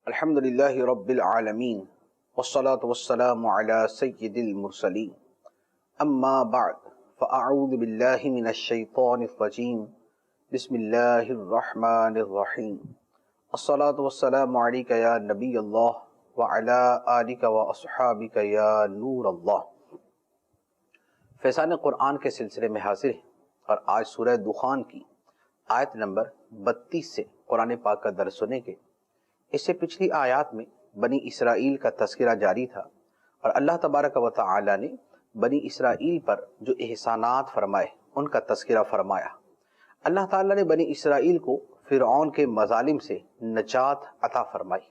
الحمدللہ رب العالمین والصلاة والسلام علی سید المرسلین اما بعد فاعوذ باللہ من الشیطان الرجیم بسم اللہ الرحمن الرحیم الصلاة والسلام علیک یا نبی اللہ وعلی آلک واصحابک یا نور اللہ۔ فیضان قرآن کے سلسلے میں حاضر ہیں اور آج سورہ دخان کی آیت نمبر 32 سے قرآن پاک کا درس سنیں گے۔ اس سے پچھلی آیات میں بنی اسرائیل کا تذکرہ جاری تھا اور اللہ تبارک و تعالی نے بنی اسرائیل پر جو احسانات فرمائے ان کا تذکرہ فرمایا۔ اللہ تعالی نے بنی اسرائیل کو فرعون کے مظالم سے نجات عطا فرمائی۔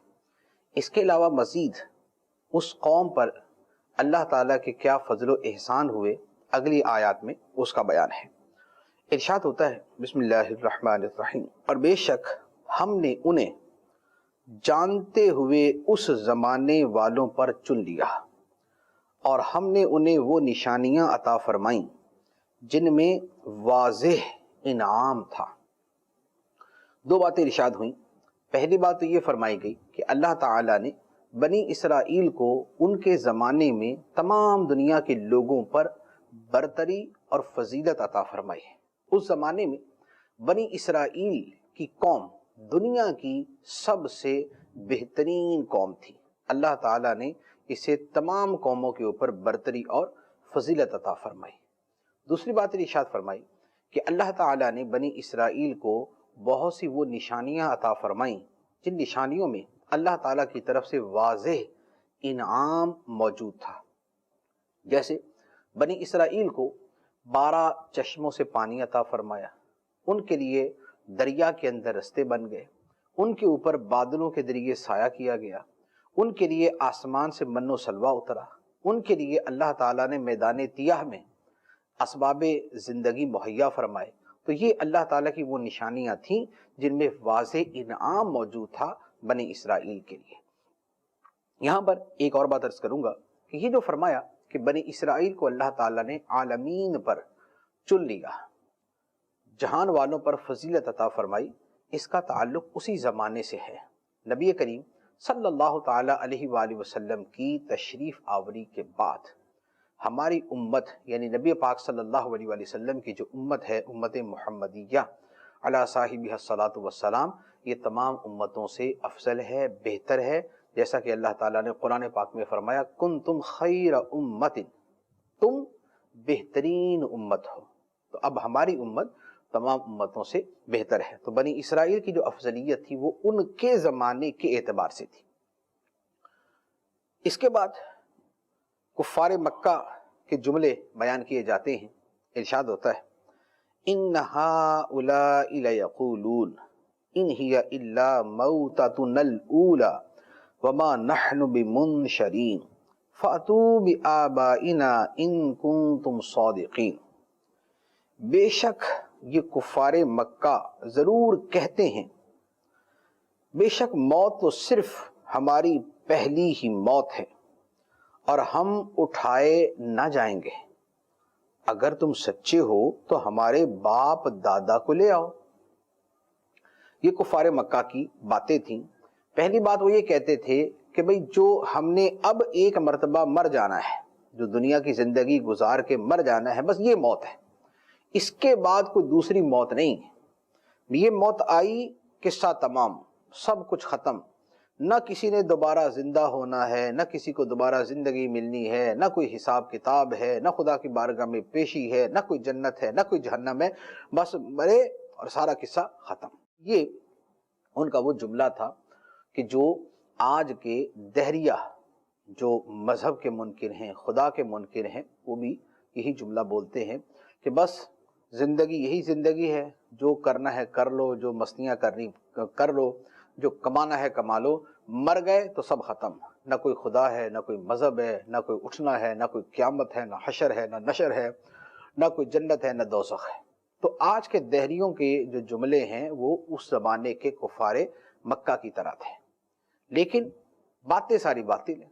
اس کے علاوہ مزید اس قوم پر اللہ تعالیٰ کے کیا فضل و احسان ہوئے اگلی آیات میں اس کا بیان ہے۔ ارشاد ہوتا ہے بسم اللہ الرحمن الرحیم، اور بے شک ہم نے انہیں جانتے ہوئے اس زمانے والوں پر چن لیا اور ہم نے انہیں وہ نشانیاں عطا فرمائیں جن میں واضح انعام تھا۔ دو باتیں ارشاد ہوئیں۔ پہلی بات تو یہ فرمائی گئی کہ اللہ تعالیٰ نے بنی اسرائیل کو ان کے زمانے میں تمام دنیا کے لوگوں پر برتری اور فضیلت عطا فرمائی ہے۔ اس زمانے میں بنی اسرائیل کی قوم دنیا کی سب سے بہترین قوم تھی۔ اللہ تعالیٰ نے اسے تمام قوموں کے اوپر برتری اور فضیلت عطا فرمائی۔ دوسری بات ارشاد فرمائی کہ اللہ تعالیٰ نے بنی اسرائیل کو بہت سی وہ نشانیاں عطا فرمائیں جن نشانیوں میں اللہ تعالیٰ کی طرف سے واضح انعام موجود تھا۔ جیسے بنی اسرائیل کو 12 چشموں سے پانی عطا فرمایا، ان کے لیے دریا کے اندر رستے بن گئے، ان کے اوپر بادلوں کے ذریعے سایہ کیا گیا، ان کے لیے آسمان سے من و سلوہ اترا، ان کے لیے اللہ تعالیٰ نے میدان تیہ میں اسباب زندگی مہیا فرمائے۔ تو یہ اللہ تعالیٰ کی وہ نشانیاں تھیں جن میں واضح انعام موجود تھا بنی اسرائیل کے لیے۔ یہاں پر ایک اور بات عرض کروں گا کہ یہ جو فرمایا کہ بنی اسرائیل کو اللہ تعالیٰ نے عالمین پر چن لیا، جہان والوں پر فضیلت عطا فرمائی، اس کا تعلق اسی زمانے سے ہے۔ نبی کریم صلی اللہ تعالی علیہ وآلہ وسلم کی تشریف آوری کے بعد ہماری امت یعنی نبی پاک صلی اللہ علیہ وآلہ وسلم کی جو امت ہے، امت محمدیہ علی صاحبہ الصلاۃ والسلام، یہ تمام امتوں سے افضل ہے، بہتر ہے، جیسا کہ اللہ تعالیٰ نے قرآن پاک میں فرمایا کنتم خیر امت، تم بہترین امت ہو۔ تو اب ہماری امت تمام امتوں سے بہتر ہے۔ تو بنی اسرائیل کی جو افضلیت تھی وہ ان کے زمانے کے اعتبار سے تھی۔ اس کے بعد کفار مکہ کے جملے بیان کیے جاتے ہیں۔ ارشاد ہوتا ہے ان ہؤلاء لیقولون ان ہی الا موتتنا الاولی وما نحن بمنشرین فاتوا بآبائنا ان کنتم صادقین۔ بے شک یہ کفار مکہ ضرور کہتے ہیں، بے شک موت تو صرف ہماری پہلی ہی موت ہے اور ہم اٹھائے نہ جائیں گے، اگر تم سچے ہو تو ہمارے باپ دادا کو لے آؤ۔ یہ کفار مکہ کی باتیں تھیں۔ پہلی بات وہ یہ کہتے تھے کہ بھئی جو ہم نے اب ایک مرتبہ مر جانا ہے، جو دنیا کی زندگی گزار کے مر جانا ہے، بس یہ موت ہے، اس کے بعد کوئی دوسری موت نہیں ہے۔ یہ موت آئی، قصہ تمام، سب کچھ ختم، نہ کسی نے دوبارہ زندہ ہونا ہے، نہ کسی کو دوبارہ زندگی ملنی ہے، نہ کوئی حساب کتاب ہے، نہ خدا کی بارگاہ میں پیشی ہے، نہ کوئی جنت ہے، نہ کوئی جہنم ہے، بس مرے اور سارا قصہ ختم۔ یہ ان کا وہ جملہ تھا کہ جو آج کے دہریہ جو مذہب کے منکر ہیں، خدا کے منکر ہیں، وہ بھی یہی جملہ بولتے ہیں کہ بس زندگی یہی زندگی ہے، جو کرنا ہے کر لو، جو مستیاں کرنی کر لو، جو کمانا ہے کما لو، مر گئے تو سب ختم، نہ کوئی خدا ہے، نہ کوئی مذہب ہے، نہ کوئی اٹھنا ہے، نہ کوئی قیامت ہے، نہ حشر ہے، نہ نشر ہے، نہ کوئی جنت ہے، نہ دوزخ ہے۔ تو آج کے دہریوں کے جو جملے ہیں وہ اس زمانے کے کفار مکہ کی طرح تھے، لیکن باتیں ساری باطل ہیں،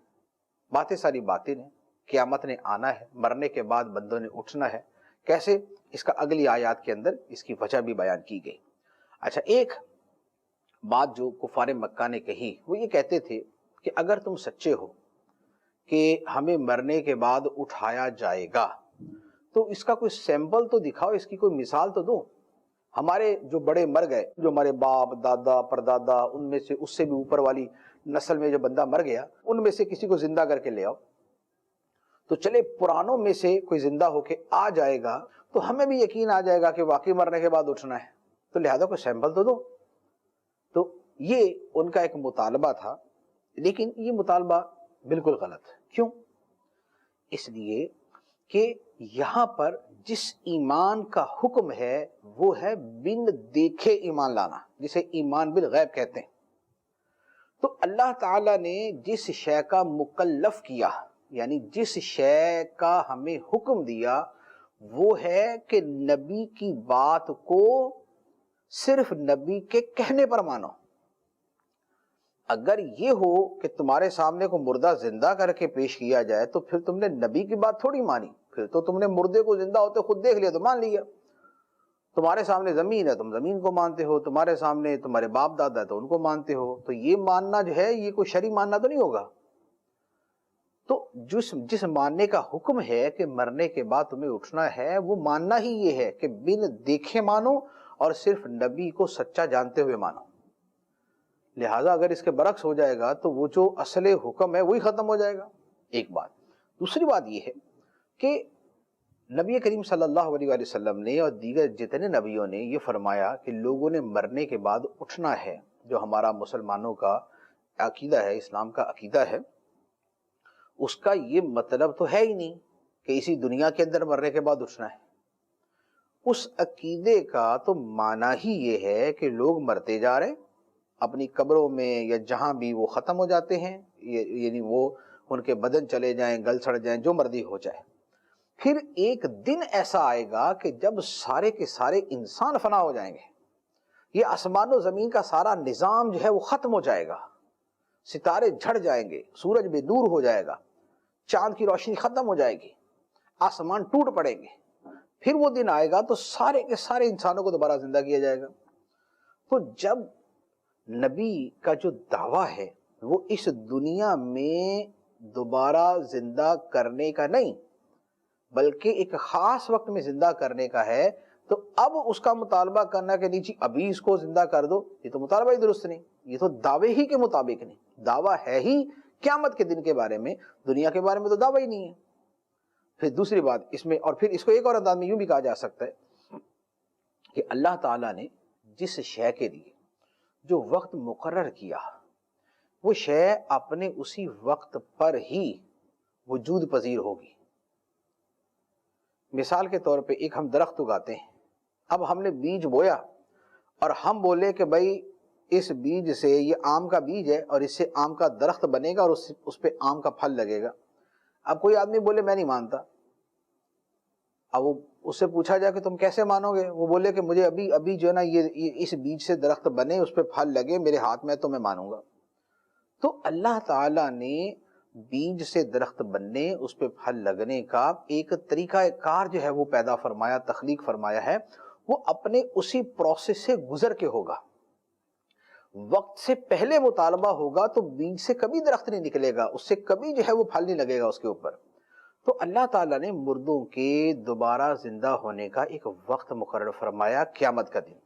باتیں ساری باطل ہیں۔ قیامت نے آنا ہے، مرنے کے بعد بندوں نے اٹھنا ہے، کیسے؟ اس کا اگلی آیات کے اندر اس کی وجہ بھی بیان کی گئی۔ اچھا، ایک بات جو کفار مکہ نے کہی وہ یہ کہتے تھے کہ اگر تم سچے ہو کہ ہمیں مرنے کے بعد اٹھایا جائے گا تو اس کا کوئی سیمپل تو دکھاؤ، اس کی کوئی مثال تو دو۔ ہمارے جو بڑے مر گئے، جو ہمارے باپ دادا پردادا، ان میں سے اس سے بھی اوپر والی نسل میں جو بندہ مر گیا، ان میں سے کسی کو زندہ کر کے لے آؤ، تو چلے پرانوں میں سے کوئی زندہ ہو کے آ جائے گا تو ہمیں بھی یقین آ جائے گا کہ واقعی مرنے کے بعد اٹھنا ہے، تو لہذا کوئی سیمپل تو دو۔ تو یہ ان کا ایک مطالبہ تھا، لیکن یہ مطالبہ بالکل غلط ہے۔ کیوں؟ اس لیے کہ یہاں پر جس ایمان کا حکم ہے وہ ہے بن دیکھے ایمان لانا، جسے ایمان بالغیب کہتے ہیں۔ تو اللہ تعالیٰ نے جس شے کا مکلف کیا، یعنی جس شے کا ہمیں حکم دیا، وہ ہے کہ نبی کی بات کو صرف نبی کے کہنے پر مانو۔ اگر یہ ہو کہ تمہارے سامنے کو مردہ زندہ کر کے پیش کیا جائے تو پھر تم نے نبی کی بات تھوڑی مانی، پھر تو تم نے مردے کو زندہ ہوتے خود دیکھ لیا تو مان لیا۔ تمہارے سامنے زمین ہے، تم زمین کو مانتے ہو، تمہارے سامنے تمہارے باپ دادا ہے تو ان کو مانتے ہو، تو یہ ماننا جو ہے یہ کوئی شرعی ماننا تو نہیں ہوگا۔ تو جس ماننے کا حکم ہے کہ مرنے کے بعد تمہیں اٹھنا ہے، وہ ماننا ہی یہ ہے کہ بن دیکھے مانو اور صرف نبی کو سچا جانتے ہوئے مانو۔ لہٰذا اگر اس کے برعکس ہو جائے گا تو وہ جو اصل حکم ہے وہی ختم ہو جائے گا، ایک بات۔ دوسری بات یہ ہے کہ نبی کریم صلی اللہ علیہ وآلہ وسلم نے اور دیگر جتنے نبیوں نے یہ فرمایا کہ لوگوں نے مرنے کے بعد اٹھنا ہے، جو ہمارا مسلمانوں کا عقیدہ ہے، اسلام کا عقیدہ ہے، اس کا یہ مطلب تو ہے ہی نہیں کہ اسی دنیا کے اندر مرنے کے بعد اٹھنا ہے۔ اس عقیدے کا تو معنی ہی یہ ہے کہ لوگ مرتے جا رہے، اپنی قبروں میں یا جہاں بھی وہ ختم ہو جاتے ہیں، یعنی وہ ان کے بدن چلے جائیں، گل سڑ جائیں، جو مرضی ہو جائے۔ پھر ایک دن ایسا آئے گا کہ جب سارے کے سارے انسان فنا ہو جائیں گے، یہ آسمان و زمین کا سارا نظام جو ہے وہ ختم ہو جائے گا، ستارے جھڑ جائیں گے، سورج بے نور ہو جائے گا، چاند کی روشنی ختم ہو جائے گی، آسمان ٹوٹ پڑیں گے۔ پھر وہ دن آئے گا تو سارے کے سارے انسانوں کو دوبارہ زندہ کیا جائے گا۔ تو جب نبی کا جو دعویٰ ہے وہ اس دنیا میں دوبارہ زندہ کرنے کا نہیں بلکہ ایک خاص وقت میں زندہ کرنے کا ہے، تو اب اس کا مطالبہ کرنا کہ نہیں جی ابھی اس کو زندہ کر دو، یہ تو مطالبہ ہی درست نہیں، یہ تو دعوے ہی کے مطابق نہیں، دعویٰ ہے ہی قیامت کے دن کے بارے میں، دنیا کے بارے میں تو دعویٰ ہی نہیں ہے۔ پھر دوسری بات اس میں، اور پھر اس کو ایک اور انداز میں یوں بھی کہا جا سکتا ہے کہ اللہ تعالیٰ نے جس شے کے لیے جو وقت مقرر کیا، وہ شے اپنے اسی وقت پر ہی وجود پذیر ہوگی۔ مثال کے طور پہ ایک ہم درخت اگاتے ہیں، اب ہم نے بیج بویا اور ہم بولے کہ بھائی اس بیج سے، یہ آم کا بیج ہے اور اس سے آم کا درخت بنے گا اور اس پہ آم کا پھل لگے گا۔ اب کوئی آدمی بولے میں نہیں مانتا، اب وہ اس سے پوچھا جائے کہ تم کیسے مانو گے، وہ بولے کہ مجھے ابھی جو ہے نا یہ اس بیج سے درخت بنے، اس پہ پھل لگے میرے ہاتھ میں تو میں مانوں گا۔ تو اللہ تعالیٰ نے بیج سے درخت بننے، اس پہ پھل لگنے کا ایک طریقہ کار جو ہے وہ پیدا فرمایا، تخلیق فرمایا ہے، وہ اپنے اسی پروسیس سے گزر کے ہوگا۔ وقت سے پہلے مطالبہ ہوگا تو بیج سے کبھی درخت نہیں نکلے گا، اس سے کبھی جو ہے وہ پھل نہیں لگے گا اس کے اوپر۔ تو اللہ تعالیٰ نے مردوں کے دوبارہ زندہ ہونے کا ایک وقت مقرر فرمایا، قیامت کا دن۔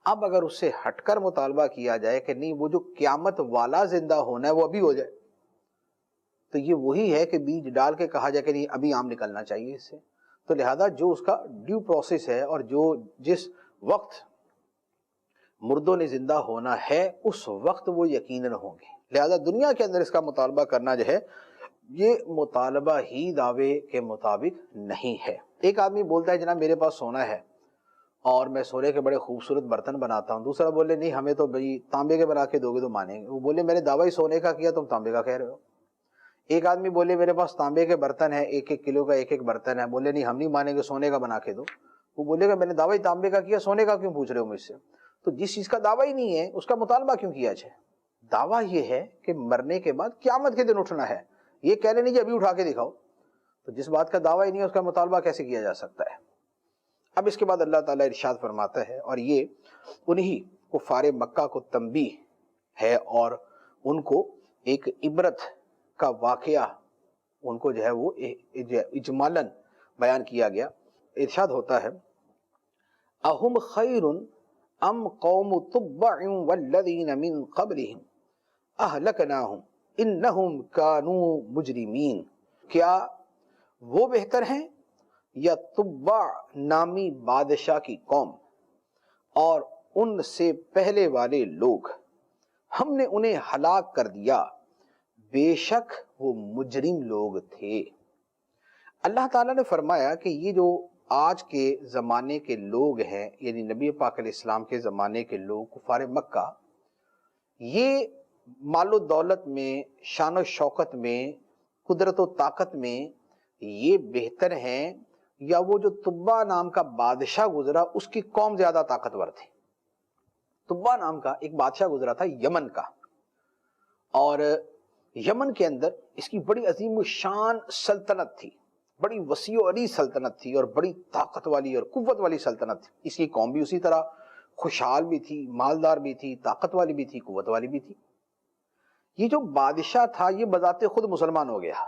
اب اگر اس سے ہٹ کر مطالبہ کیا جائے کہ نہیں وہ جو قیامت والا زندہ ہونا ہے وہ ابھی ہو جائے، تو یہ وہی ہے کہ بیج ڈال کے کہا جائے کہ نہیں ابھی آم نکلنا چاہیے اس سے۔ تو لہذا جو اس کا ڈیو پروسیس ہے اور جس وقت مردوں نے زندہ ہونا ہے اس وقت وہ یقیناً ہوں گے۔ لہذا دنیا کے اندر اس کا مطالبہ کرنا جو ہے یہ مطالبہ ہی دعوے کے مطابق نہیں ہے۔ ایک آدمی بولتا ہے جناب میرے پاس سونا ہے اور میں سونے کے بڑے خوبصورت برتن بناتا ہوں، دوسرا بولے نہیں ہمیں تو بھائی تانبے کے بنا کے دو گے تو مانیں گے، وہ بولے میں نے دعویٰ ہی سونے کا کیا تم تانبے کا کہہ رہے ہو۔ ایک آدمی بولے میرے پاس تانبے کے برتن ہے، 1-1 کلو کا 1-1 برتن ہے، بولے نہیں ہم نہیں مانیں گے، سونے کا بنا کے دو۔ وہ بولے گا میں نے دعویٰ ہی تانبے کا کیا، سونے کا کیوں پوچھ رہے ہو مجھ سے؟ تو جس چیز کا دعویٰ ہی نہیں ہے اس کا مطالبہ کیوں کیا جائے؟ دعویٰ یہ ہے کہ مرنے کے بعد قیامت کے دن اٹھنا ہے، یہ کہہ رہے نہیں کہ ابھی اٹھا کے دکھاؤ۔ تو جس بات کا دعویٰ ہی نہیں ہے اس کا مطالبہ کیسے کیا جا سکتا ہے؟ اب اس کے بعد اللہ تعالیٰ ارشاد فرماتا ہے، اور یہ انہی کفار مکہ کو تنبیہ ہے اور ان کو ایک عبرت کا واقعہ ان کو جو ہے وہ اجمالاً بیان کیا گیا۔ ارشاد ہوتا ہے اہم خیر ام قوم تبع والذین من قبلہم اہلکناہم انہم کانوا مجرمین، کیا وہ بہتر ہیں یا تبع نامی بادشاہ کی قوم اور ان سے پہلے والے لوگ، ہم نے انہیں ہلاک کر دیا، بے شک وہ مجرم لوگ تھے۔ اللہ تعالیٰ نے فرمایا کہ یہ جو آج کے زمانے کے لوگ ہیں، یعنی نبی پاک علیہ السلام کے زمانے کے لوگ کفار مکہ، یہ مال و دولت میں، شان و شوکت میں، قدرت و طاقت میں یہ بہتر ہیں یا وہ جو تبع نام کا بادشاہ گزرا اس کی قوم زیادہ طاقتور تھی۔ تبع نام کا ایک بادشاہ گزرا تھا یمن کا، اور یمن کے اندر اس کی بڑی عظیم شان سلطنت تھی، بڑی وسیع و عریض سلطنت تھی اور بڑی طاقت والی اور قوت والی سلطنت تھی۔ اس کی قوم بھی اسی طرح خوشحال بھی تھی، مالدار بھی تھی، طاقت والی بھی تھی، قوت والی بھی تھی۔ یہ جو بادشاہ تھا یہ بذات خود مسلمان ہو گیا،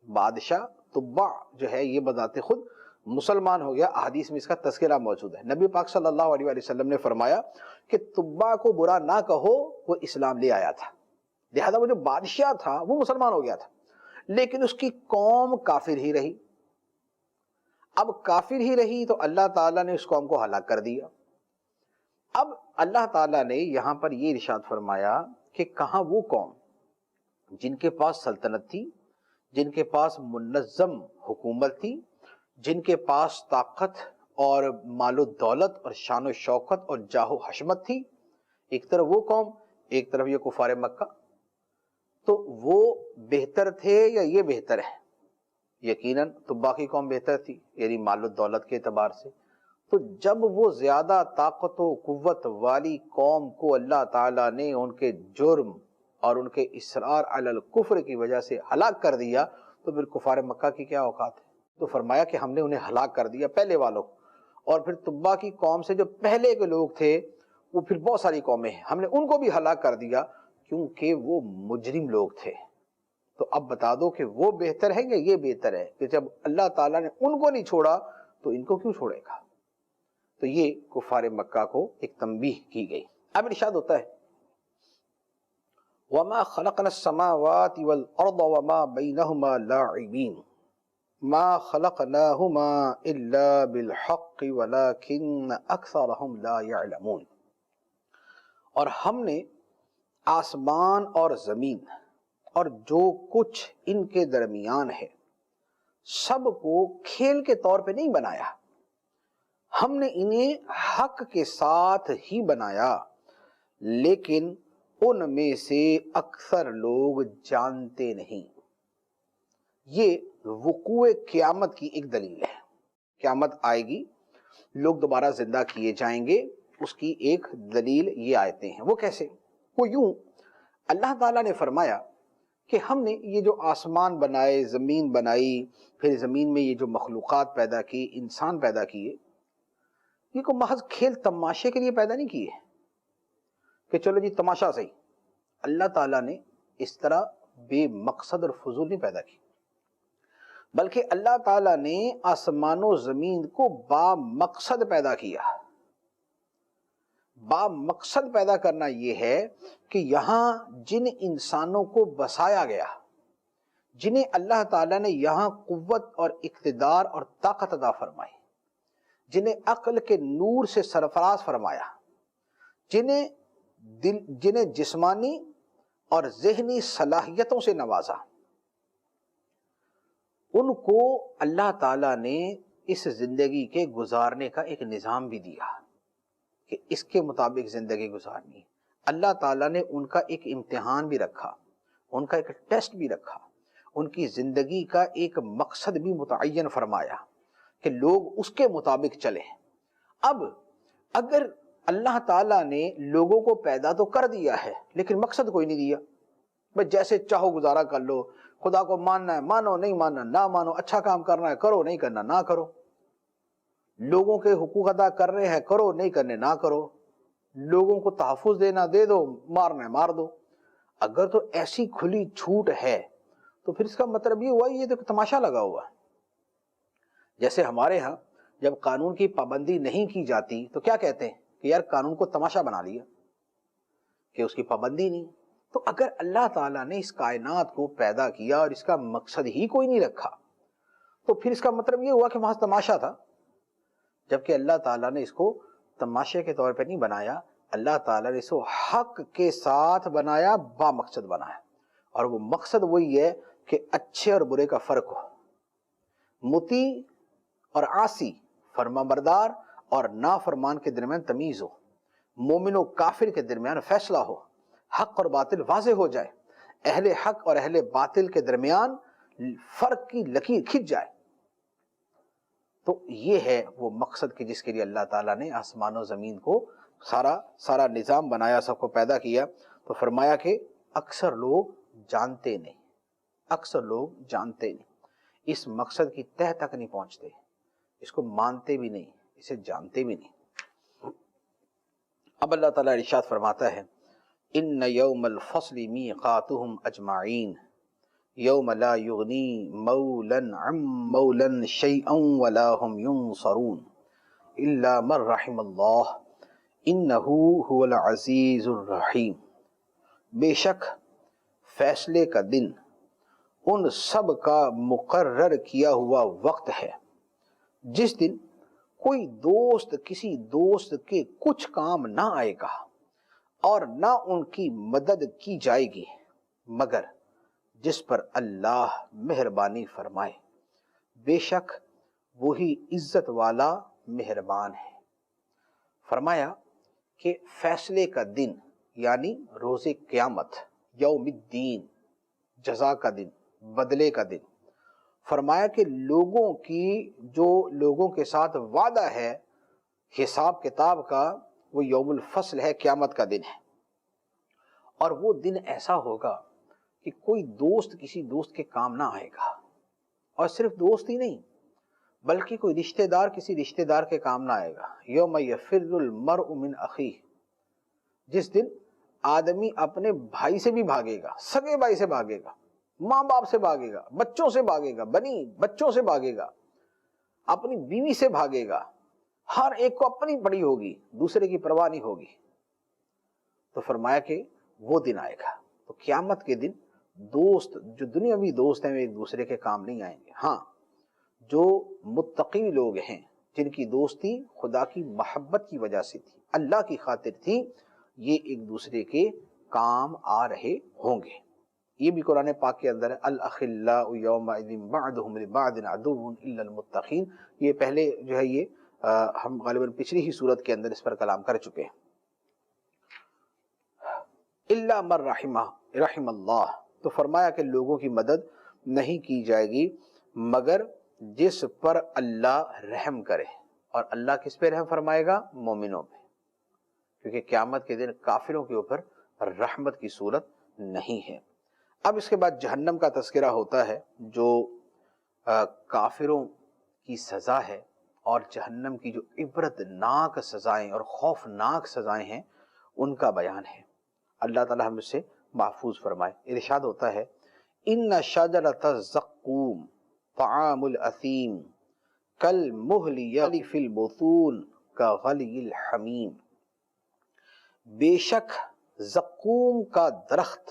بادشاہ تبع جو ہے یہ بذات خود مسلمان ہو گیا۔ احادیث میں اس کا تذکرہ موجود ہے۔ نبی پاک صلی اللہ علیہ وسلم نے فرمایا کہ تبع کو برا نہ کہو، وہ اسلام لے آیا تھا، لہذا وہ جو بادشاہ تھا وہ مسلمان ہو گیا تھا، لیکن اس کی قوم کافر ہی رہی۔ اب کافر ہی رہی تو اللہ تعالیٰ نے اس قوم کو ہلاک کر دیا۔ اب اللہ تعالیٰ نے یہاں پر یہ ارشاد فرمایا کہ کہاں وہ قوم جن کے پاس سلطنت تھی، جن کے پاس منظم حکومت تھی، جن کے پاس طاقت اور مال و دولت اور شان و شوکت اور جاہ و حشمت تھی، ایک طرف وہ قوم، ایک طرف یہ کفار مکہ، تو وہ بہتر تھے یا یہ بہتر ہے؟ یقیناً تبع کی قوم بہتر تھی، یعنی مال و دولت کے اعتبار سے۔ تو جب وہ زیادہ طاقت و قوت والی قوم کو اللہ تعالیٰ نے ان کے جرم اور ان کے اصرار علی الکفر کی وجہ سے ہلاک کر دیا، تو پھر کفار مکہ کی کیا اوقات ہے؟ تو فرمایا کہ ہم نے انہیں ہلاک کر دیا، پہلے والوں، اور پھر تبع کی قوم سے جو پہلے کے لوگ تھے وہ پھر بہت ساری قومیں ہیں، ہم نے ان کو بھی ہلاک کر دیا کیونکہ وہ مجرم لوگ تھے۔ تو اب بتا دو کہ وہ بہتر ہے یا یہ بہتر ہے کہ جب اللہ تعالیٰ نے ان کو نہیں چھوڑا تو ان کو کیوں چھوڑے گا؟ تو یہ کفار مکہ کو ایک تنبیہ کی گئی۔ اب ارشاد ہوتا ہے وَمَا خَلَقْنَا السَّمَاوَاتِ وَالْأَرْضَ وَمَا بَيْنَهُمَا لَاعِبِينَ مَا خَلَقْنَاهُمَا إِلَّا بِالْحَقِّ وَلَكِنَّ أَكْثَرَهُمْ لَا يَعْلَمُونَ، اور ہم نے آسمان اور زمین اور جو کچھ ان کے درمیان ہے سب کو کھیل کے طور پہ نہیں بنایا، ہم نے انہیں حق کے ساتھ ہی بنایا، لیکن ان میں سے اکثر لوگ جانتے نہیں۔ یہ وقوع قیامت کی ایک دلیل ہے، قیامت آئے گی، لوگ دوبارہ زندہ کیے جائیں گے، اس کی ایک دلیل یہ آیتیں ہیں۔ وہ کیسے؟ وہ یوں، اللہ تعالیٰ نے فرمایا کہ ہم نے یہ جو آسمان بنائے، زمین بنائی، پھر زمین میں یہ جو مخلوقات پیدا کی، انسان پیدا کیے، یہ کو محض کھیل تماشے کے لیے پیدا نہیں کیے کہ چلو جی تماشا صحیح۔ اللہ تعالیٰ نے اس طرح بے مقصد اور فضول نہیں پیدا کی، بلکہ اللہ تعالیٰ نے آسمان و زمین کو با مقصد پیدا کیا۔ با مقصد پیدا کرنا یہ ہے کہ یہاں جن انسانوں کو بسایا گیا، جنہیں اللہ تعالیٰ نے یہاں قوت اور اقتدار اور طاقت عطا فرمائی، جنہیں عقل کے نور سے سرفراز فرمایا، جنہیں جسمانی اور ذہنی صلاحیتوں سے نوازا، ان کو اللہ تعالیٰ نے اس زندگی کے گزارنے کا ایک نظام بھی دیا کہ اس کے مطابق زندگی گزارنی ہے۔ اللہ تعالیٰ نے ان کا ایک امتحان بھی رکھا، ان کا ایک ٹیسٹ بھی رکھا، ان کی زندگی کا ایک مقصد بھی متعین فرمایا کہ لوگ اس کے مطابق چلیں۔ اب اگر اللہ تعالیٰ نے لوگوں کو پیدا تو کر دیا ہے لیکن مقصد کوئی نہیں دیا، بس جیسے چاہو گزارا کر لو، خدا کو ماننا ہے مانو، نہیں ماننا نہ مانو، اچھا کام کرنا ہے کرو، نہیں کرنا نہ کرو، لوگوں کے حقوق ادا کر رہے ہیں کرو، نہیں کرنے نہ کرو، لوگوں کو تحفظ دینا دے دو، مارنا ہے مار دو۔ اگر تو ایسی کھلی چھوٹ ہے تو پھر اس کا مطلب یہ ہوا یہ تو تماشا لگا ہوا ہے۔ جیسے ہمارے ہاں جب قانون کی پابندی نہیں کی جاتی تو کیا کہتے ہیں کہ یار قانون کو تماشا بنا لیا، کہ اس کی پابندی نہیں۔ تو اگر اللہ تعالیٰ نے اس کائنات کو پیدا کیا اور اس کا مقصد ہی کوئی نہیں رکھا تو پھر اس کا مطلب یہ ہوا کہ محض تماشا تھا، جبکہ اللہ تعالیٰ نے اس کو تماشے کے طور پہ نہیں بنایا، اللہ تعالیٰ نے اس کو حق کے ساتھ بنایا، با مقصد بنایا، اور وہ مقصد وہی ہے کہ اچھے اور برے کا فرق ہو، مطیع اور عاصی، فرما بردار اور نافرمان کے درمیان تمیز ہو، مومن و کافر کے درمیان فیصلہ ہو، حق اور باطل واضح ہو جائے، اہل حق اور اہل باطل کے درمیان فرق کی لکیر کھنچ جائے۔ تو یہ ہے وہ مقصد کہ جس کے لیے اللہ تعالیٰ نے آسمان و زمین کو سارا نظام بنایا، سب کو پیدا کیا۔ تو فرمایا کہ اکثر لوگ جانتے نہیں، اکثر لوگ جانتے نہیں، اس مقصد کی تہ تک نہیں پہنچتے، اس کو مانتے بھی نہیں، اسے جانتے بھی نہیں۔ اب اللہ تعالیٰ ارشاد فرماتا ہے ان یوم الفصل میقاتہم اجمعین یوم لا یغنی مولا عن مولا شیئا ولا هم ینصرون الا من رحم اللہ انہ هو العزیز الرحیم۔ بے شک فیصلے کا دن ان سب کا مقرر کیا ہوا وقت ہے جس دن کوئی دوست کسی دوست کے کچھ کام نہ آئے گا اور نہ ان کی مدد کی جائے گی مگر جس پر اللہ مہربانی فرمائے، بے شک وہی عزت والا مہربان ہے۔ فرمایا کہ فیصلے کا دن یعنی روز قیامت، یوم الدین، جزا کا دن، بدلے کا دن۔ فرمایا کہ لوگوں کے ساتھ وعدہ ہے حساب کتاب کا، وہ یوم الفصل ہے، قیامت کا دن ہے۔ اور وہ دن ایسا ہوگا کہ کوئی دوست کسی دوست کے کام نہ آئے گا، اور صرف دوست ہی نہیں بلکہ کوئی رشتہ دار کسی رشتہ دار کے کام نہ آئے گا۔ یوم یفر المرء من اخیہ، جس دن آدمی اپنے بھائی سے بھی بھاگے گا، سگے بھائی سے بھاگے گا، ماں باپ سے بھاگے گا، بچوں سے بھاگے گا، بنی بچوں سے بھاگے گا، اپنی بیوی سے بھاگے گا، ہر ایک کو اپنی پڑی ہوگی، دوسرے کی پرواہ نہیں ہوگی۔ تو فرمایا کہ وہ دن آئے گا۔ تو قیامت کے دن دوست جو دنیاوی دوست ہیں وہ ایک دوسرے کے کام نہیں آئیں گے، ہاں جو متقی لوگ ہیں جن کی دوستی خدا کی محبت کی وجہ سے تھی، اللہ کی خاطر تھی، یہ ایک دوسرے کے کام آ رہے ہوں گے۔ یہ بھی قرآن پاک کے اندر ہے، الاخلاء یومئذ بعضهم لبعض عدو الا المتقین۔ یہ پہلے جو ہے یہ ہم غالباً پچھلی ہی صورت کے اندر اس پر کلام کر چکے ہیں۔ الا من رحم اللہ، تو فرمایا کہ لوگوں کی مدد نہیں کی جائے گی مگر جس پر اللہ رحم کرے، اور اللہ کس پہ رحم فرمائے گا؟ مومنوں پہ، کیونکہ قیامت کے دن کافروں کے اوپر رحمت کی صورت نہیں ہے۔ اب اس کے بعد جہنم کا تذکرہ ہوتا ہے جو کافروں کی سزا ہے، اور جہنم کی جو عبرت ناک سزائیں اور خوفناک سزائیں ہیں ان کا بیان ہے۔ اللہ تعالی ہم سے محفوظ فرمائے۔ ارشاد ہوتا ہے ان شجرۃ الزقوم طعام الاثیم کالمہل یغلی فی البطون کغلی الحمیم۔ بے شک زقوم کا درخت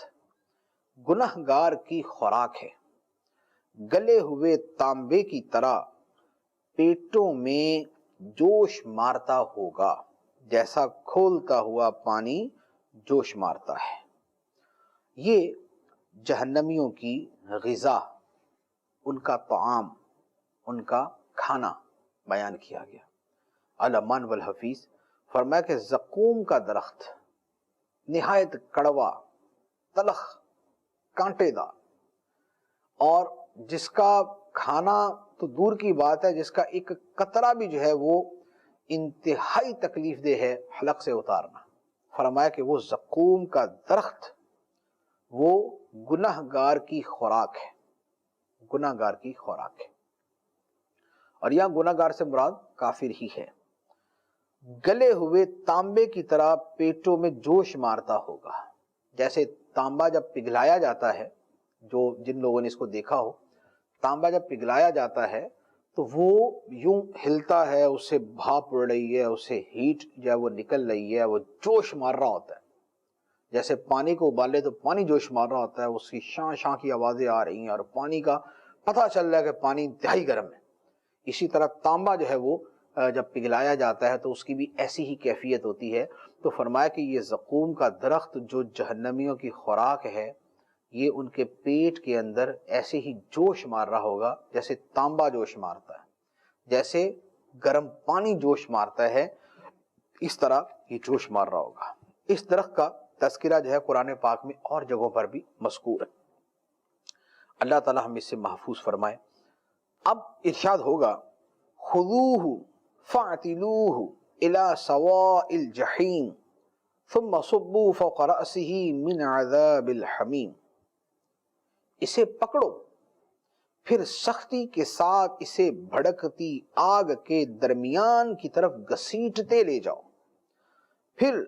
گنہگار کی خوراک ہے، گلے ہوئے تانبے کی طرح پیٹوں میں جوش مارتا ہوگا، جیسا کھولتا ہوا پانی جوش مارتا ہے۔ یہ جہنمیوں کی غذا، ان کا طعام، ان کا کھانا بیان کیا گیا۔ الامان والحفیظ فرمایا کہ زقوم کا درخت نہایت کڑوا، تلخ، کانٹے دار، اور جس کا کھانا تو دور کی بات ہے، جس کا ایک قطرہ بھی جو ہے وہ انتہائی تکلیف دہ ہے حلق سے اتارنا۔ فرمایا کہ وہ زقوم کا درخت وہ گنہگار کی خوراک ہے، گنہگار کی خوراک ہے، اور یہاں گنہگار سے مراد کافر ہی ہے۔ گلے ہوئے تانبے کی طرح پیٹوں میں جوش مارتا ہوگا. جیسے تانبا جب پگھلایا جاتا ہے، جن لوگوں نے اس کو دیکھا ہو، تانبا جب پگھلایا جاتا ہے تو وہ یوں ہلتا ہے، اسے بھاپ اڑ رہی ہے، اسے ہیٹ جو ہے وہ نکل رہی ہے، وہ جوش مار رہا ہوتا ہے. جیسے پانی کو ابالے تو پانی جوش مار رہا ہوتا ہے، اس کی شاں شاں کی آوازیں آ رہی ہیں اور پانی کا پتہ چل رہا ہے کہ پانی انتہائی گرم ہے. اسی طرح تانبا جو ہے وہ جب پگھلایا جاتا ہے تو اس کی بھی ایسی ہی کیفیت ہوتی ہے. تو فرمایا کہ یہ زقوم کا درخت جو جہنمیوں کی خوراک ہے، یہ ان کے پیٹ کے اندر ایسے ہی جوش مار رہا ہوگا جیسے تانبا جوش مارتا ہے، جیسے گرم پانی جوش مارتا ہے، اس طرح یہ جوش مار رہا ہوگا. اس درخت کا تذکرہ جو ہے قرآن پاک میں اور جگہوں پر بھی مذکور ہے. اللہ تعالی ہم اس سے محفوظ فرمائے. اب ارشاد ہوگا خذوہ فاعتلوہ الی سواء الجحیم ثم صبوا فوق رأسہ من عذاب الحمیم. اسے پکڑو، پھر سختی کے ساتھ اسے بھڑکتی آگ کے درمیان کی طرف گھسیٹتے لے جاؤ، پھر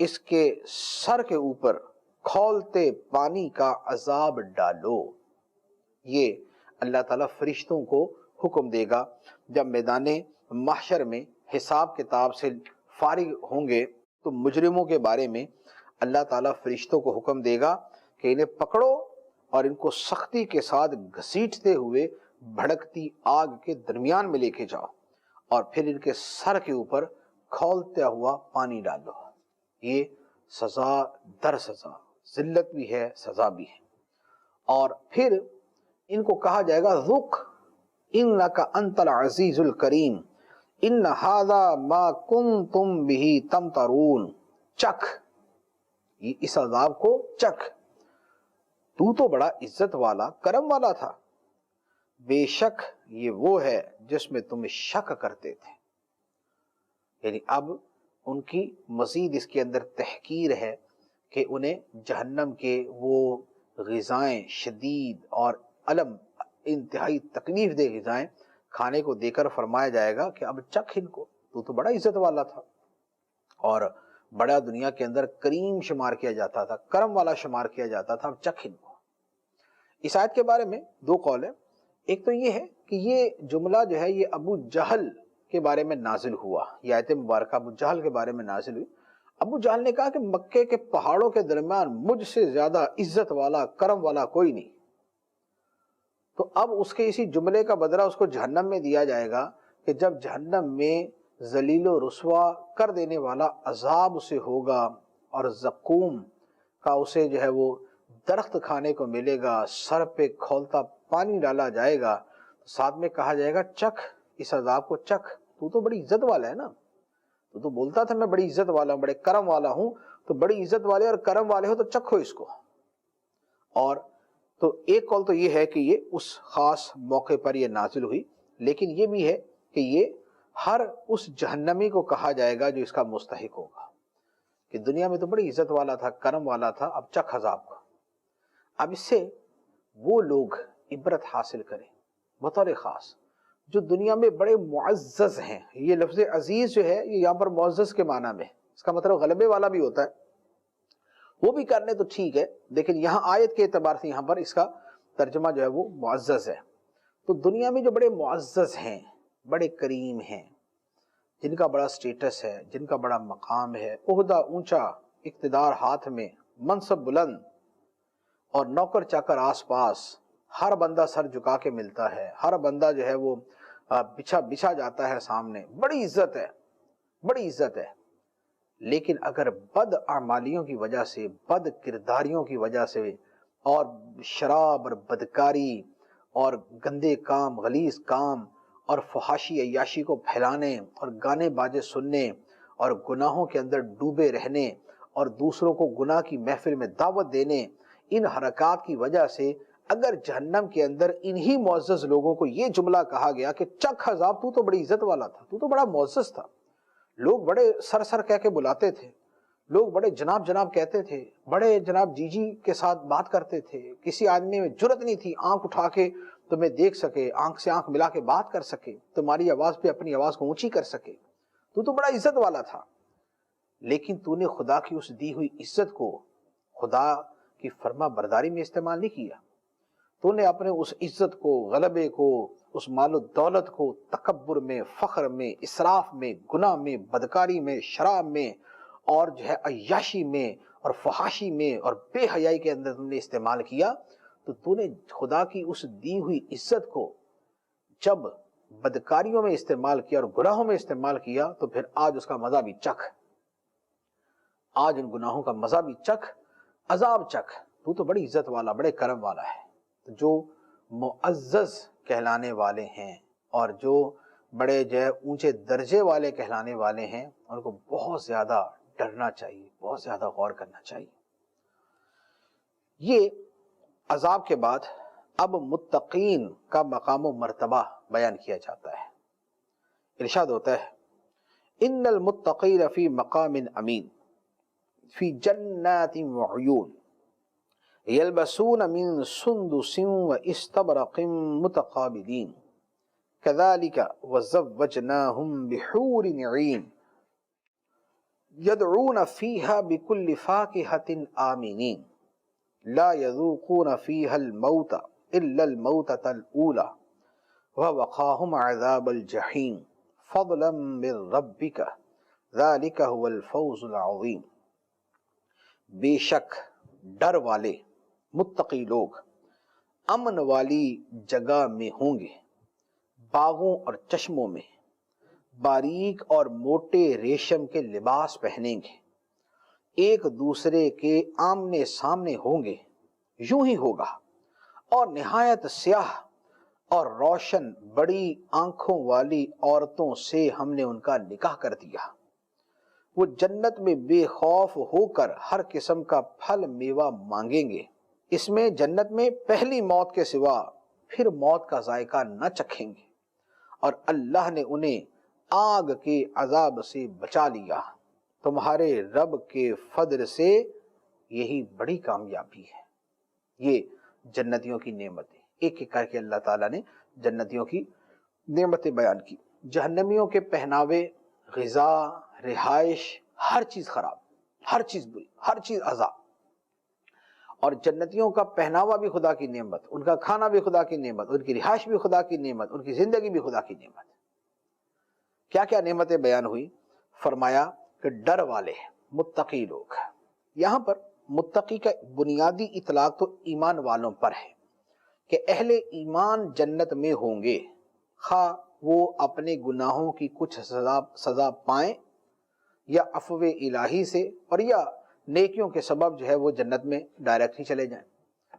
اس کے سر کے اوپر کھولتے پانی کا عذاب ڈالو. یہ اللہ تعالیٰ فرشتوں کو حکم دے گا جب میدان محشر میں حساب کتاب سے فارغ ہوں گے تو مجرموں کے بارے میں اللہ تعالیٰ فرشتوں کو حکم دے گا کہ انہیں پکڑو اور ان کو سختی کے ساتھ گھسیٹتے ہوئے بھڑکتی آگ کے درمیان میں لے کے جاؤ اور پھر ان کے سر کے اوپر کھولتا ہوا پانی ڈالو. یہ سزا در سزا، ذلت بھی ہے، سزا بھی ہے. اور پھر ان کو کہا جائے گا ذق انک انت العزیز الکریم ان ھذا ما کنتم بہ تمترون. چکھ، اس عذاب کو چکھ، تو تو بڑا عزت والا کرم والا تھا، بے شک یہ وہ ہے جس میں تم شک کرتے تھے. یعنی اب ان کی مزید اس کے اندر تحقیر ہے کہ انہیں جہنم کے وہ غذائیں شدید اور علم انتہائی تکلیف دہ غذائیں کھانے کو دے کر فرمایا جائے گا کہ اب چکھ ان کو، تو بڑا عزت والا تھا اور بڑا دنیا کے اندر کریم شمار کیا جاتا تھا، کرم والا شمار کیا جاتا تھا، اب چکھ ان کو. اس آیت کے بارے میں دو قول ہیں. ایک تو یہ ہے کہ یہ جملہ جو ہے یہ ابو جہل کے بارے میں نازل ہوا، یہ آیت مبارکہ ابو جہل کے بارے میں نازل ہوئی. ابو جہل نے کہا کہ مکے کے پہاڑوں کے درمیان مجھ سے زیادہ عزت والا کرم والا کوئی نہیں. تو اب اس کے اسی جملے کا بدلہ اس کو جہنم میں دیا جائے گا کہ جب جہنم میں ذلیل و رسوا کر دینے والا عذاب اسے ہوگا اور زقوم کا اسے جو ہے وہ درخت کھانے کو ملے گا، سر پہ کھولتا پانی ڈالا جائے گا، ساتھ میں کہا جائے گا چکھ اس عذاب کو، چکھ، تو بڑی عزت والا ہے نا، تو بولتا تھا میں بڑی عزت والا ہوں، بڑے کرم والا ہوں، تو بڑی عزت والے اور کرم والے ہو تو چکھو اس کو. اور تو ایک قول تو یہ ہے کہ یہ اس خاص موقع پر یہ نازل ہوئی، لیکن یہ بھی ہے کہ یہ ہر اس جہنمی کو کہا جائے گا جو اس کا مستحق ہوگا کہ دنیا میں تو بڑی عزت والا تھا، کرم والا تھا، اب چکھ عذاب کو. اب اس سے وہ لوگ عبرت حاصل کریں بطور خاص جو دنیا میں بڑے معزز ہیں. یہ لفظ عزیز جو ہے یہ یہاں پر معزز کے معنی میں، اس کا مطلب غلبے والا بھی ہوتا ہے، وہ بھی کرنے تو ٹھیک ہے، لیکن یہاں آیت کے اعتبار سے یہاں پر اس کا ترجمہ جو ہے وہ معزز ہے. تو دنیا میں جو بڑے معزز ہیں، بڑے کریم ہیں، جن کا بڑا سٹیٹس ہے، جن کا بڑا مقام ہے، عہدہ اونچا، اقتدار ہاتھ میں، منصب بلند اور نوکر چاکر آس پاس، ہر بندہ سر جھکا کے ملتا ہے، ہر بندہ جو ہے وہ بچھا جاتا ہے سامنے، بڑی عزت ہے، بڑی عزت ہے. لیکن اگر بد اعمالیوں کی وجہ سے، بد کرداریوں کی وجہ سے اور شراب اور بدکاری اور گندے کام، غلیظ کام اور فحاشی عیاشی کو پھیلانے اور گانے باجے سننے اور گناہوں کے اندر ڈوبے رہنے اور دوسروں کو گناہ کی محفل میں دعوت دینے، ان حرکات کی وجہ سے اگر جہنم کے اندر انہی معزز لوگوں کو یہ جملہ کہا گیا کہ چکھ عذاب، تو بڑی عزت والا تھا، تو بڑا معزز تھا، لوگ بڑے سر سر کہہ کے بلاتے تھے، لوگ بڑے جناب جناب کہتے تھے، بڑے جناب جی جی کے ساتھ بات کرتے تھے، کسی آدمی میں جرت نہیں تھی آنکھ اٹھا کے تمہیں دیکھ سکے، آنکھ سے آنکھ ملا کے بات کر سکے، تمہاری آواز پہ اپنی آواز کو اونچی کر سکے. تو بڑا عزت والا تھا، لیکن تو نے خدا کی اس دی ہوئی عزت کو خدا کی فرما برداری میں استعمال نہیں کیا. تو نے اپنے اس عزت کو، غلبے کو، اس مال و دولت کو تکبر میں، فخر میں، اسراف میں، گناہ میں، بدکاری میں، شراب میں اور عیاشی میں اور فحاشی میں اور بے حیائی کے اندر تم نے استعمال کیا. تو نے خدا کی اس دی ہوئی عزت کو جب بدکاریوں میں استعمال کیا اور گناہوں میں استعمال کیا تو پھر آج اس کا مزہ بھی چکھ، آج ان گناہوں کا مزہ بھی چکھ، عذاب چکھ. تو بڑی عزت والا، بڑے کرم والا ہے. جو معزز کہلانے والے ہیں اور جو بڑے اونچے درجے والے کہلانے والے ہیں، ان کو بہت زیادہ ڈرنا چاہیے، بہت زیادہ غور کرنا چاہیے. یہ عذاب کے بعد اب متقین کا مقام و مرتبہ بیان کیا جاتا ہے. ارشاد ہوتا ہے ان المتقین فی مقام امین فی جنات وعیون یلبسون من سندس واستبرق متقابلین کذالک وزوجناہم بحور عین یدعون فیہا بکل فاکہۃ آمنین لا یذوقون فیہا الموت الا الموتۃ الاولی ووقاہم عذاب الجحیم فضلا من ربک ذالک هو الفوز العظیم. بے شک ڈر والے متقی لوگ امن والی جگہ میں ہوں گے، باغوں اور چشموں میں، باریک اور موٹے ریشم کے لباس پہنیں گے، ایک دوسرے کے آمنے سامنے ہوں گے. یوں ہی ہوگا اور نہایت سیاہ اور روشن بڑی آنکھوں والی عورتوں سے ہم نے ان کا نکاح کر دیا. وہ جنت میں بے خوف ہو کر ہر قسم کا پھل میوہ مانگیں گے. اس میں جنت میں پہلی موت کے سوا پھر موت کا ذائقہ نہ چکھیں گے، اور اللہ نے انہیں آگ کے عذاب سے بچا لیا. تمہارے رب کے فضل سے یہی بڑی کامیابی ہے. یہ جنتیوں کی نعمتیں ایک ایک کر کے اللہ تعالیٰ نے جنتیوں کی نعمتیں بیان کی. جہنمیوں کے پہناوے، غذا، رہائش، ہر چیز خراب، ہر چیز بری، ہر چیز عذاب. اور جنتیوں کا پہناوا بھی خدا کی نعمت، ان کا کھانا بھی خدا کی نعمت، ان کی رہائش بھی خدا کی نعمت، ان کی زندگی بھی خدا کی نعمت. کیا کیا نعمتیں بیان ہوئی؟ فرمایا کہ ڈر والے متقی لوگ. یہاں پر متقی کا بنیادی اطلاق تو ایمان والوں پر ہے کہ اہل ایمان جنت میں ہوں گے، خواہ وہ اپنے گناہوں کی کچھ سزا پائیں یا عفو الہی سے، اور یا نیکیوں کے سبب وہ جنت میں ڈائریکٹ ہی چلے جائیں.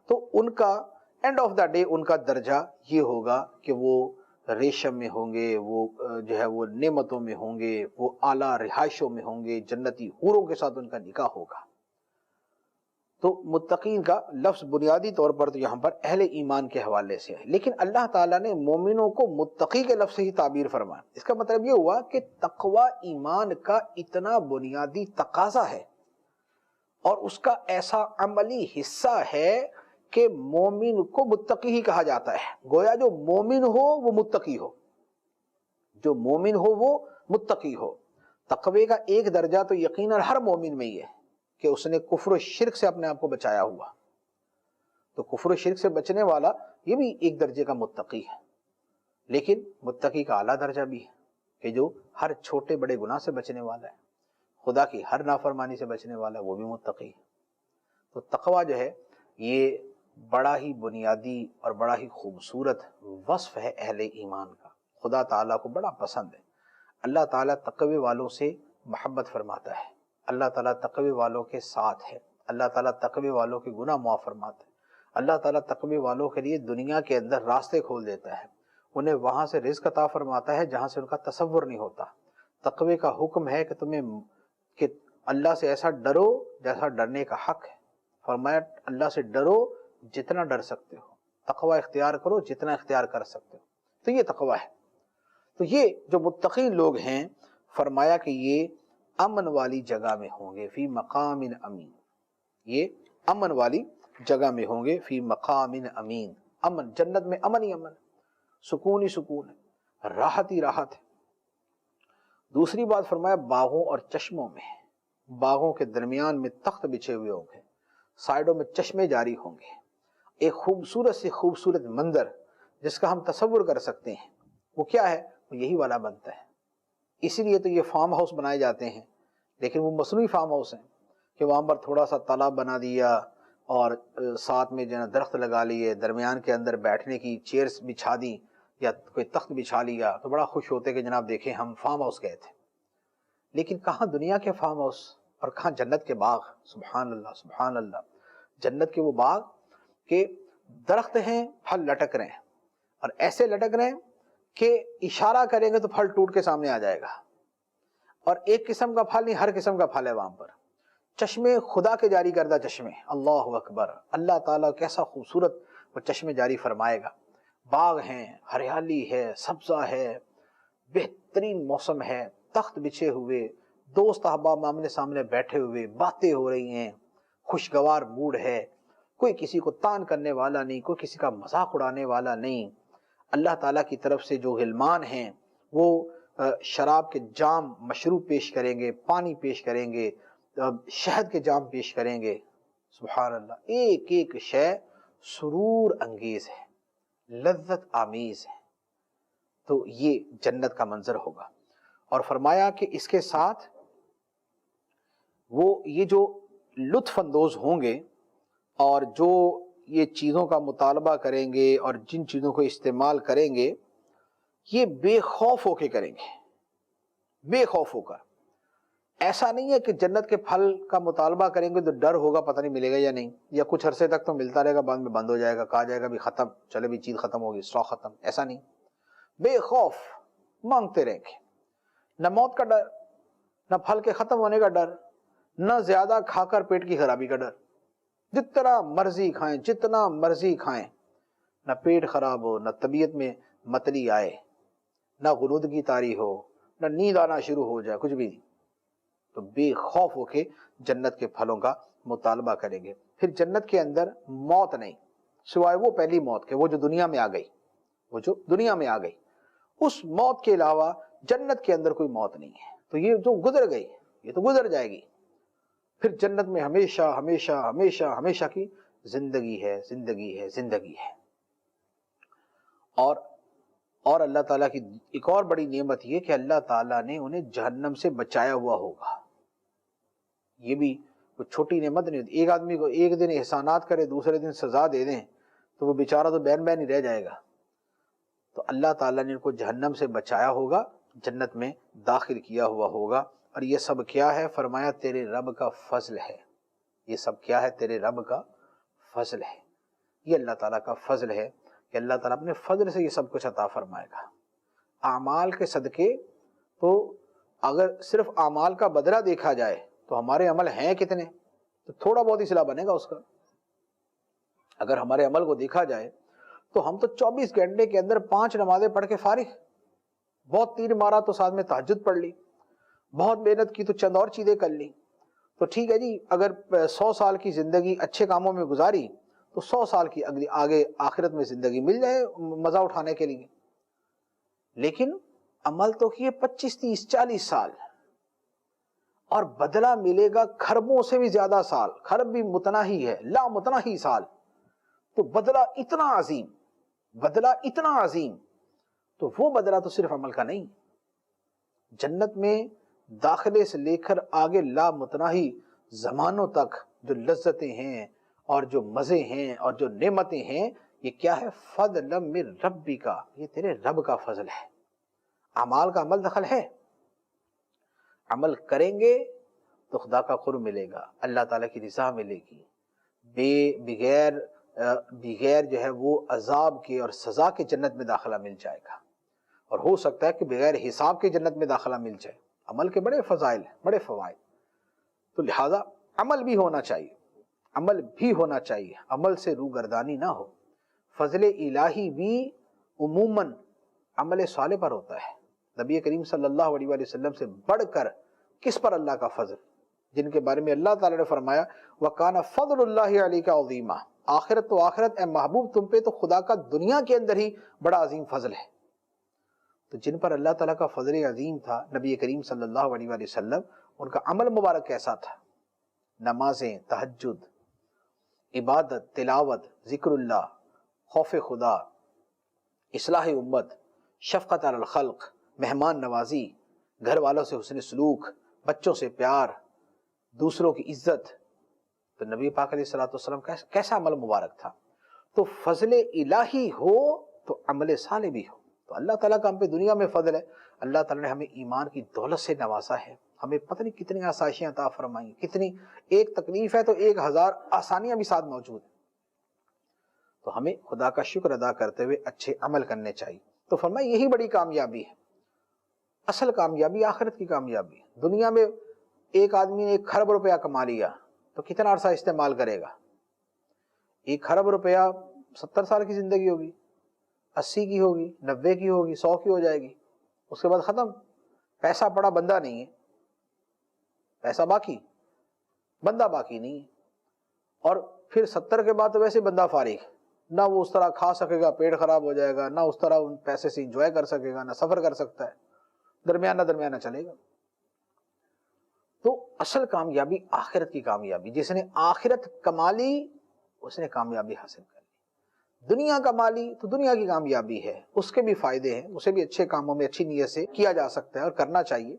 تو ان کا اینڈ آف دا ڈے ان کا درجہ یہ ہوگا کہ وہ ریشم میں ہوں گے، وہ وہ نعمتوں میں ہوں گے، وہ اعلیٰ رہائشوں میں ہوں گے، جنتی حوروں کے ساتھ ان کا نکاح ہوگا. تو متقین کا لفظ بنیادی طور پر تو یہاں پر اہل ایمان کے حوالے سے ہے، لیکن اللہ تعالیٰ نے مومنوں کو متقی کے لفظ سے ہی تعبیر فرمایا. اس کا مطلب یہ ہوا کہ تقوی ایمان کا اتنا بنیادی تقاضا ہے اور اس کا ایسا عملی حصہ ہے کہ مومن کو متقی ہی کہا جاتا ہے. گویا جو مومن ہو وہ متقی ہو، جو مومن ہو وہ متقی ہو. تقوی کا ایک درجہ تو یقیناً ہر مومن میں ہی ہے کہ اس نے کفر و شرک سے اپنے آپ کو بچایا ہوا. تو کفر و شرک سے بچنے والا یہ بھی ایک درجے کا متقی ہے. لیکن متقی کا اعلیٰ درجہ بھی ہے کہ جو ہر چھوٹے بڑے گناہ سے بچنے والا ہے، خدا کی ہر نافرمانی سے بچنے والا ہے، وہ بھی متقی ہے. تو تقوی یہ بڑا ہی بنیادی اور بڑا ہی خوبصورت وصف ہے اہل ایمان کا. خدا تعالیٰ کو بڑا پسند ہے. اللہ تعالیٰ تقوی والوں سے محبت فرماتا ہے، اللہ تعالیٰ تقوی والوں کے ساتھ ہے، اللہ تعالیٰ تقوی والوں کے گناہ معاف فرماتا ہے. اللہ تعالیٰ تقوی والوں کے لیے دنیا کے اندر راستے کھول دیتا ہے، انہیں وہاں سے رزق عطا فرماتا ہے جہاں سے ان کا تصور نہیں ہوتا. تقوی کا حکم ہے کہ تمہیں کہ اللہ سے ایسا ڈرو جیسا ڈرنے کا حق ہے. فرمایا اللہ سے ڈرو جتنا ڈر سکتے ہو، تقوی اختیار کرو جتنا اختیار کر سکتے ہو. تو یہ تقوی ہے. تو یہ جو متقی لوگ ہیں، فرمایا کہ یہ امن والی جگہ میں ہوں گے، فی مقام امین. یہ امن والی جگہ میں ہوں گے، فی مقام امین. امن، جنت میں امن ہی امن، سکون ہی سکون ہے، راحت ہی راحت ہے. دوسری بات فرمایا باغوں اور چشموں میں، باغوں کے درمیان میں تخت بچھے ہوئے ہوں گے، سائڈوں میں چشمے جاری ہوں گے، ایک خوبصورت سے خوبصورت منظر جس کا ہم تصور کر سکتے ہیں، وہ کیا ہے؟ وہ یہی والا بنتا ہے۔ اسی لیے تو یہ فارم ہاؤس بنائے جاتے ہیں، لیکن وہ مصنوعی فارم ہاؤس ہیں کہ وہاں پر تھوڑا سا تالاب بنا دیا اور ساتھ میں جو ہے درخت لگا لیے، درمیان کے اندر بیٹھنے کی چیئرز بچھا دی یا کوئی تخت بچھا لیا، تو بڑا خوش ہوتے کہ جناب دیکھیں ہم فارم ہاؤس گئے تھے۔ لیکن کہاں دنیا کے فارم ہاؤس اور کہاں جنت کے باغ؟ سبحان اللہ سبحان اللہ۔ جنت کے وہ باغ کہ درخت ہیں، پھل لٹک رہے ہیں، اور ایسے لٹک رہے ہیں کہ اشارہ کریں گے تو پھل ٹوٹ کے سامنے آ جائے گا، اور ایک قسم کا پھل نہیں، ہر قسم کا پھل ہے وہاں پر۔ چشمے خدا کے جاری کردہ چشمے، اللہ اکبر، اللہ تعالیٰ کیسا خوبصورت وہ چشمے جاری فرمائے گا۔ باغ ہیں، ہریالی ہے، سبزہ ہے، بہترین موسم ہے، تخت بچھے ہوئے، دوست احباب آمنے سامنے بیٹھے ہوئے، باتیں ہو رہی ہیں، خوشگوار موڈ ہے، کوئی کسی کو تان کرنے والا نہیں، کوئی کسی کا مذاق اڑانے والا نہیں۔ اللہ تعالیٰ کی طرف سے جو غلمان ہیں وہ شراب کے جام مشروب پیش کریں گے، پانی پیش کریں گے، شہد کے جام پیش کریں گے۔ سبحان اللہ، ایک ایک شے سرور انگیز ہے، لذت آمیز ہے۔ تو یہ جنت کا منظر ہوگا، اور فرمایا کہ اس کے ساتھ وہ یہ جو لطف اندوز ہوں گے اور جو یہ چیزوں کا مطالبہ کریں گے اور جن چیزوں کو استعمال کریں گے، یہ بے خوف ہو کے کریں گے، بے خوف ہو کر۔ ایسا نہیں ہے کہ جنت کے پھل کا مطالبہ کریں گے تو ڈر ہوگا پتہ نہیں ملے گا یا نہیں، یا کچھ عرصے تک تو ملتا رہے گا، بعد میں بند ہو جائے گا، کہا جائے گا بھی ختم، چلے بھی چیز ختم ہوگی، اسٹاک ختم۔ ایسا نہیں، بے خوف مانگتے رہیں گے، نہ موت کا ڈر، نہ پھل کے ختم ہونے کا ڈر، نہ زیادہ کھا کر پیٹ کی خرابی کا ڈر۔ جتنا مرضی کھائیں، جتنا مرضی کھائیں، نہ پیٹ خراب ہو، نہ طبیعت میں متلی آئے، نہ غنودگی طاری ہو، نہ نیند آنا شروع ہو جائے، کچھ بھی نہیں۔ تو بے خوف ہو کے جنت کے پھلوں کا مطالبہ کریں گے۔ پھر جنت کے اندر موت نہیں، سوائے وہ پہلی موت کے، وہ جو دنیا میں آ گئی، وہ جو دنیا میں آ گئی، اس موت کے علاوہ جنت کے اندر کوئی موت نہیں ہے۔ تو یہ جو گزر گئی یہ تو گزر جائے گی۔ پھر جنت میں ہمیشہ ہمیشہ ہمیشہ ہمیشہ کی زندگی ہے، زندگی ہے، زندگی ہے۔ اور اللہ تعالیٰ کی ایک اور بڑی نعمت یہ کہ اللہ تعالیٰ نے انہیں جہنم سے بچایا ہوا ہوگا۔ یہ بھی کوئی چھوٹی نعمت نہیں ہوتی۔ ایک آدمی کو ایک دن احسانات کرے، دوسرے دن سزا دے دیں تو وہ بیچارہ تو بین بین ہی رہ جائے گا۔ تو اللہ تعالیٰ نے ان کو جہنم سے بچایا ہوگا، جنت میں داخل کیا ہوا ہوگا۔ اور یہ سب کیا ہے؟ فرمایا تیرے رب کا فضل ہے۔ یہ سب کیا ہے؟ تیرے رب کا فضل ہے۔ یہ اللہ تعالیٰ کا فضل ہے کہ اللہ تعالیٰ اپنے فضل سے یہ سب کچھ عطا فرمائے گا۔ اعمال کے صدقے تو اگر صرف اعمال کا بدلہ دیکھا جائے تو ہمارے عمل ہیں کتنے؟ تو تھوڑا بہت ہی صلہ بنے گا اس کا۔ اگر ہمارے عمل کو دیکھا جائے تو ہم تو 24 گھنٹے کے اندر 5 نمازیں پڑھ کے فارغ، بہت تیر مارا تو ساتھ میں تہجد پڑھ لی، بہت محنت کی تو چند اور چیزیں کر لی، تو ٹھیک ہے جی۔ اگر 100 سال کی زندگی اچھے کاموں میں گزاری تو 100 سال کی اگلی آگے آخرت میں زندگی مل جائے مزہ اٹھانے کے لیے۔ لیکن عمل تو کیے 25 30 40 سال، اور بدلہ ملے گا کھربوں سے بھی زیادہ سال، کھرب بھی متناہی ہے، لا متناہی سال۔ تو بدلہ اتنا عظیم، بدلہ اتنا عظیم، تو وہ بدلہ تو صرف عمل کا نہیں۔ جنت میں داخلے سے لے کر آگے لا متناہی زمانوں تک جو لذتیں ہیں اور جو مزے ہیں اور جو نعمتیں ہیں، یہ کیا ہے؟ فضل من ربک، یہ تیرے رب کا فضل ہے۔ اعمال کا عمل دخل ہے، عمل کریں گے تو خدا کا قرب ملے گا، اللہ تعالیٰ کی رضا ملے گی، بغیر جو ہے وہ عذاب کے اور سزا کے جنت میں داخلہ مل جائے گا، اور ہو سکتا ہے کہ بغیر حساب کے جنت میں داخلہ مل جائے۔ عمل کے بڑے فضائل ہیں، بڑے فوائد، تو لہذا عمل بھی ہونا چاہیے، عمل بھی ہونا چاہیے، عمل سے روگردانی نہ ہو۔ فضل الہی بھی عموماً عمل صالح پر ہوتا ہے۔ نبی کریم صلی اللہ علیہ وآلہ وسلم سے بڑھ کر کس پر اللہ کا فضل، جن کے بارے میں اللہ تعالیٰ نے فرمایا وَكَانَ فَضْلُ اللَّهِ عَلَيْكَ عَظِيمًا، آخرت تو آخرت، اے محبوب تم پہ تو خدا کا دنیا کے اندر ہی بڑا عظیم فضل ہے۔ تو جن پر اللہ تعالیٰ کا فضل عظیم تھا، نبی کریم صلی اللہ علیہ وآلہ وسلم، ان کا عمل مبارک کیسا تھا؟ نمازیں، تہجد، عبادت، تلاوت، ذکر اللہ، خوف خدا، اصلاح امت، شفقت علی الخلق، مہمان نوازی، گھر والوں سے حسن سلوک، بچوں سے پیار، دوسروں کی عزت۔ تو نبی پاک علیہ الصلوۃ والسلام کیسا عمل مبارک تھا؟ تو فضل الہی ہو تو عمل صالح بھی ہو۔ تو اللہ تعالیٰ کا ہم پہ دنیا میں فضل ہے، اللہ تعالیٰ نے ہمیں ایمان کی دولت سے نوازا ہے، ہمیں پتہ نہیں کتنی آسائشیں عطا فرمائیں، کتنی ایک تکلیف ہے تو 1000 آسانیاں بھی ساتھ موجود ہیں۔ تو ہمیں خدا کا شکر ادا کرتے ہوئے اچھے عمل کرنے چاہیے۔ تو فرمایا یہی بڑی کامیابی ہے، اصل کامیابی آخرت کی کامیابی ہے۔ دنیا میں ایک آدمی نے 1 کھرب روپیہ کما لیا تو کتنا عرصہ استعمال کرے گا؟ 1 کھرب روپیہ 70 سال کی زندگی ہوگی، 80 کی ہوگی، 90 کی ہوگی، 100 کی ہو جائے گی، اس کے بعد ختم۔ پیسہ پڑا بندہ نہیں ہے، پیسہ باقی بندہ باقی نہیں ہے، اور پھر 70 کے بعد تو ویسے بندہ فارغ، نہ وہ اس طرح کھا سکے گا، پیٹ خراب ہو جائے گا، نہ اس طرح ان پیسے سے انجوائے کر سکے گا، نہ سفر کر سکتا ہے، درمیانہ چلے گا۔ تو اصل کامیابی آخرت کی کامیابی، جس نے آخرت کما لی اس نے کامیابی حاصل کر لی۔ دنیا کما لی تو دنیا کی کامیابی ہے، اس کے بھی فائدے ہیں، اسے بھی اچھے کاموں میں اچھی نیت سے کیا جا سکتا ہے اور کرنا چاہیے،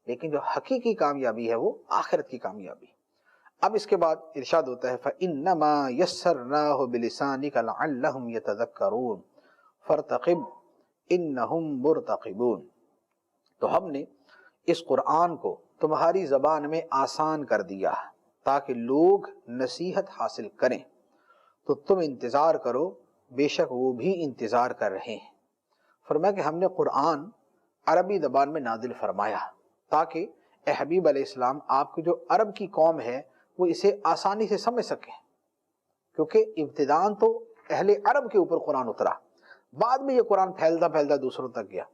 لیکن جو حقیقی کامیابی ہے وہ آخرت کی کامیابی۔ اب اس کے بعد ارشاد ہوتا ہے فَإِنَّمَا يَسَّرْنَاهُ بِلِسَانِكَ لَعَلَّهُمْ يَتَذَكَّرُونَ فَارْتَقِبْ إِنَّهُمْ مُرْتَقِبُونَ۔ تو ہم نے اس قرآن کو تمہاری زبان میں آسان کر دیا تاکہ لوگ نصیحت حاصل کریں، تو تم انتظار کرو، بے شک وہ بھی انتظار کر رہے ہیں۔ فرمایا کہ ہم نے قرآن عربی زبان میں نازل فرمایا تاکہ اے حبیب علیہ السلام آپ کی جو عرب کی قوم ہے وہ اسے آسانی سے سمجھ سکیں، کیونکہ ابتداءً تو اہل عرب کے اوپر قرآن اترا، بعد میں یہ قرآن پھیلتا پھیلتا دوسروں تک گیا۔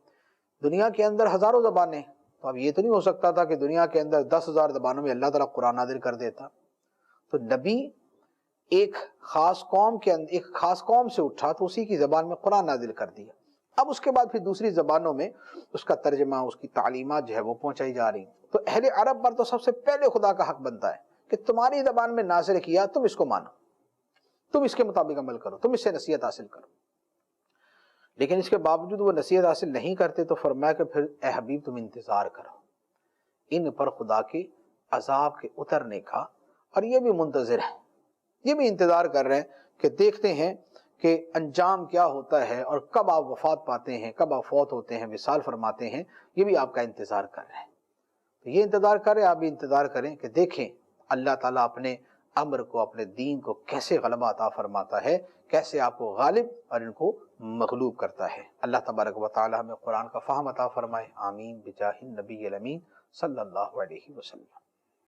دنیا کے اندر ہزاروں زبانیں، تو اب یہ تو نہیں ہو سکتا تھا کہ دنیا کے اندر 10,000 زبانوں میں اللہ تعالیٰ قرآن نازل کر دیتا۔ تو نبی ایک خاص قوم سے اٹھا تو اسی کی زبان میں قرآن نازل کر دیا۔ اب اس کے بعد پھر دوسری زبانوں میں اس کا ترجمہ، اس کی تعلیمات جو ہے وہ پہنچائی جا رہی۔ تو اہل عرب پر تو سب سے پہلے خدا کا حق بنتا ہے کہ تمہاری زبان میں نازل کیا، تم اس کو مانو، تم اس کے مطابق عمل کرو، تم اس سے نصیحت حاصل کرو۔ لیکن اس کے باوجود وہ نصیحت حاصل نہیں کرتے تو فرمایا کہ پھر اے حبیب تم انتظار کرو ان پر خدا کے عذاب کے اترنے کا، اور یہ بھی منتظر ہیں، یہ بھی انتظار کر رہے ہیں کہ دیکھتے ہیں کہ انجام کیا ہوتا ہے اور کب آپ وفات پاتے ہیں، کب آپ فوت ہوتے ہیں، وصال فرماتے ہیں، یہ بھی آپ کا انتظار کر رہے ہیں۔ تو یہ انتظار کریں، آپ بھی انتظار کریں کہ دیکھیں اللہ تعالیٰ اپنے امر کو، اپنے دین کو کیسے غلبہ عطا فرماتا ہے، کیسے آپ کو غالب اور ان کو مغلوب کرتا ہے۔ اللہ تبارک و تعالی ہمیں قرآن کا فہم عطا فرمائے، آمین بجاہ النبی الامین صلی اللہ علیہ وسلم۔